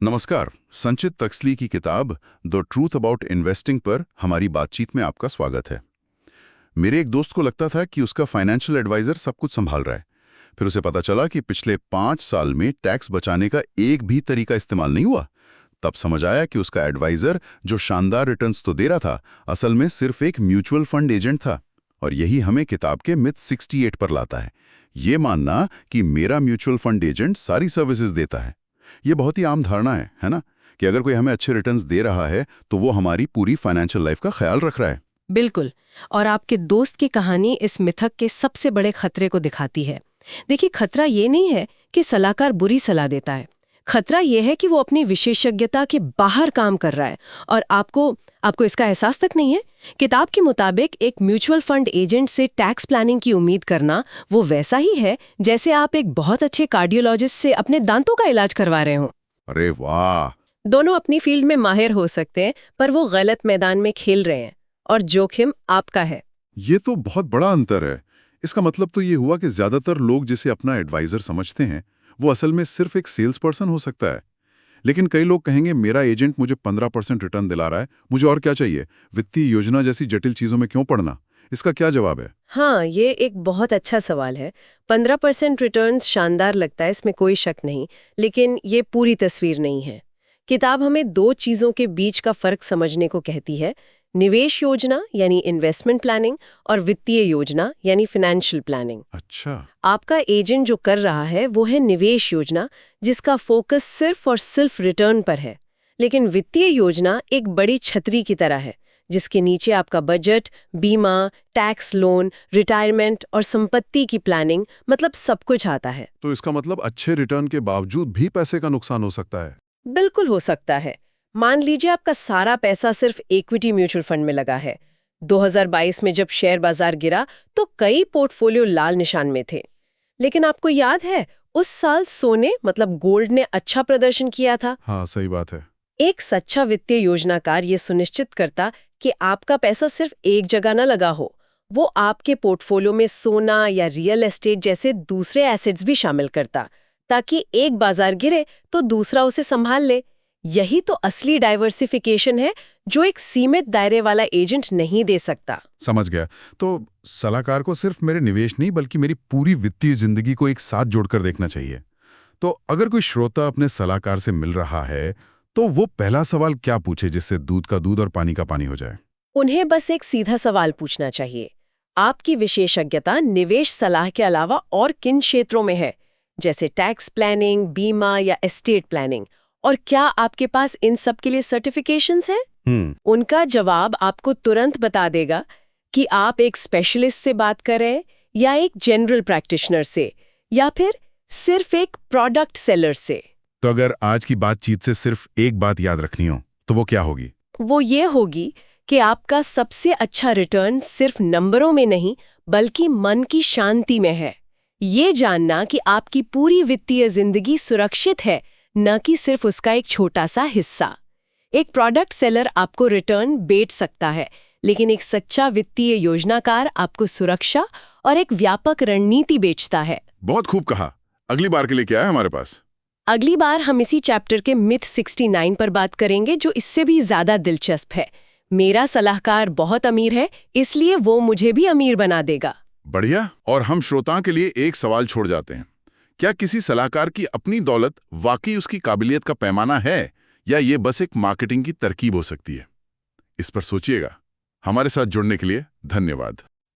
नमस्कार। संचित तक्सली की किताब द ट्रूथ अबाउट इन्वेस्टिंग पर हमारी बातचीत में आपका स्वागत है। मेरे एक दोस्त को लगता था कि उसका फाइनेंशियल एडवाइजर सब कुछ संभाल रहा है। फिर उसे पता चला कि पिछले 5 साल में टैक्स बचाने का एक भी तरीका इस्तेमाल नहीं हुआ। तब समझ आया कि उसका एडवाइजर जो शानदार रिटर्न्स तो दे रहा था, असल में सिर्फ एक म्यूचुअल फंड एजेंट था। और यही हमें किताब के मिथ 68 पर लाता है। ये मानना कि मेरा म्यूचुअल फंड एजेंट सारी सर्विसेज देता है। ये बहुत ही आम धारणा है ना? कि अगर कोई हमें अच्छे रिटर्न्स दे रहा है तो वो हमारी पूरी फाइनेंशियल लाइफ का ख्याल रख रहा है। बिल्कुल। और आपके दोस्त की कहानी इस मिथक के सबसे बड़े खतरे को दिखाती है। देखिए, खतरा ये नहीं है कि सलाहकार बुरी सलाह देता है। खतरा ये है कि वो अपनी विशेषज्ञता के बाहर काम कर रहा है और आपको इसका एहसास तक नहीं है। किताब के मुताबिक एक म्यूचुअल फंड एजेंट से टैक्स प्लानिंग की उम्मीद करना वो वैसा ही है जैसे आप एक बहुत अच्छे कार्डियोलॉजिस्ट से अपने दांतों का इलाज करवा रहे हो। अरे वाह! दोनों अपनी फील्ड में माहिर हो सकते हैं, पर वो गलत मैदान में खेल रहे हैं और जोखिम आपका है। ये तो बहुत बड़ा अंतर है। इसका मतलब तो ये हुआ कि ज्यादातर लोग जिसे अपना एडवाइजर समझते हैं वो असल में सिर्फ एक सेल्स पर्सन हो सकता है। लेकिन कई लोग कहेंगे मेरा एजेंट मुझे 15% रिटर्न दिला रहा है, मुझे और क्या चाहिए? वित्तीय योजना जैसी जटिल चीजों में क्यों पड़ना? इसका क्या जवाब है? हाँ, ये एक बहुत अच्छा सवाल है। 15% रिटर्न्स शानदार लगता है, इसमें कोई शक नहीं, लेकिन ये पूरी तस्वीर नहीं है। किताब हमें दो चीज़ों के बीच का फर्क समझने को कहती है: निवेश योजना यानी इन्वेस्टमेंट प्लानिंग और वित्तीय योजना यानी फाइनेंशियल प्लानिंग। अच्छा। आपका एजेंट जो कर रहा है वो है निवेश योजना, जिसका फोकस सिर्फ और सिर्फ रिटर्न पर है। लेकिन वित्तीय योजना एक बड़ी छतरी की तरह है, जिसके नीचे आपका बजट, बीमा, टैक्स, लोन, रिटायरमेंट और संपत्ति की प्लानिंग, मतलब सब कुछ आता है। तो इसका मतलब अच्छे रिटर्न के बावजूद भी पैसे का नुकसान हो सकता है? बिल्कुल हो सकता है। मान लीजिए आपका सारा पैसा सिर्फ इक्विटी म्यूचुअल फंड में लगा है। 2022 में जब शेयर बाजार गिरा तो कई पोर्टफोलियो लाल निशान में थे। लेकिन आपको याद है, उस साल सोने मतलब गोल्ड ने अच्छा प्रदर्शन किया था। हाँ, सही बात है। एक सच्चा वित्तीय योजनाकार ये सुनिश्चित करता कि आपका पैसा सिर्फ एक जगह न लगा हो। वो आपके पोर्टफोलियो में सोना या रियल एस्टेट जैसे दूसरे एसेट्स भी शामिल करता, ताकि एक बाजार गिरे तो दूसरा उसे संभाल ले। यही तो असली डाइवर्सिफिकेशन है, जो एक सीमित दायरे वाला एजेंट नहीं दे सकता। समझ गया। तो सलाहकार को सिर्फ मेरे निवेश नहीं बल्कि मेरी पूरी वित्तीय जिंदगी को एक साथ जोड़कर देखना चाहिए। तो अगर कोई श्रोता अपने सलाहकार से मिल रहा है तो वो पहला सवाल क्या पूछे जिससे दूध का दूध और पानी का पानी हो जाए? उन्हें बस एक सीधा सवाल पूछना चाहिए: आपकी विशेषज्ञता निवेश सलाह के अलावा और किन क्षेत्रों में है, जैसे टैक्स प्लानिंग, बीमा या एस्टेट प्लानिंग, और क्या आपके पास इन सब के लिए सर्टिफिकेशंस हैं? उनका जवाब आपको तुरंत बता देगा कि आप एक स्पेशलिस्ट से बात कर रहे हैं या एक जनरल प्रैक्टिशनर से, या फिर सिर्फ एक प्रोडक्ट सेलर से। तो अगर आज की बातचीत से सिर्फ एक बात याद रखनी हो तो वो क्या होगी? वो ये होगी कि आपका सबसे अच्छा रिटर्न सिर्फ नंबरों में नहीं बल्कि मन की शांति में है। ये जानना कि आपकी पूरी वित्तीय जिंदगी सुरक्षित है, न कि सिर्फ उसका एक छोटा सा हिस्सा। एक प्रोडक्ट सेलर आपको रिटर्न बेच सकता है, लेकिन एक सच्चा वित्तीय योजनाकार आपको सुरक्षा और एक व्यापक रणनीति बेचता है। बहुत खूब कहा। अगली बार के लिए क्या है हमारे पास? अगली बार हम इसी चैप्टर के मिथ 69 पर बात करेंगे, जो इससे भी ज्यादा दिलचस्प है। मेरा सलाहकार बहुत अमीर है, इसलिए वो मुझे भी अमीर बना देगा। बढ़िया। और हम श्रोताओं के लिए एक सवाल छोड़ जाते हैं। क्या किसी सलाहकार की अपनी दौलत वाकई उसकी काबिलियत का पैमाना है, या ये बस एक मार्केटिंग की तरकीब हो सकती है? इस पर सोचिएगा। हमारे साथ जुड़ने के लिए धन्यवाद।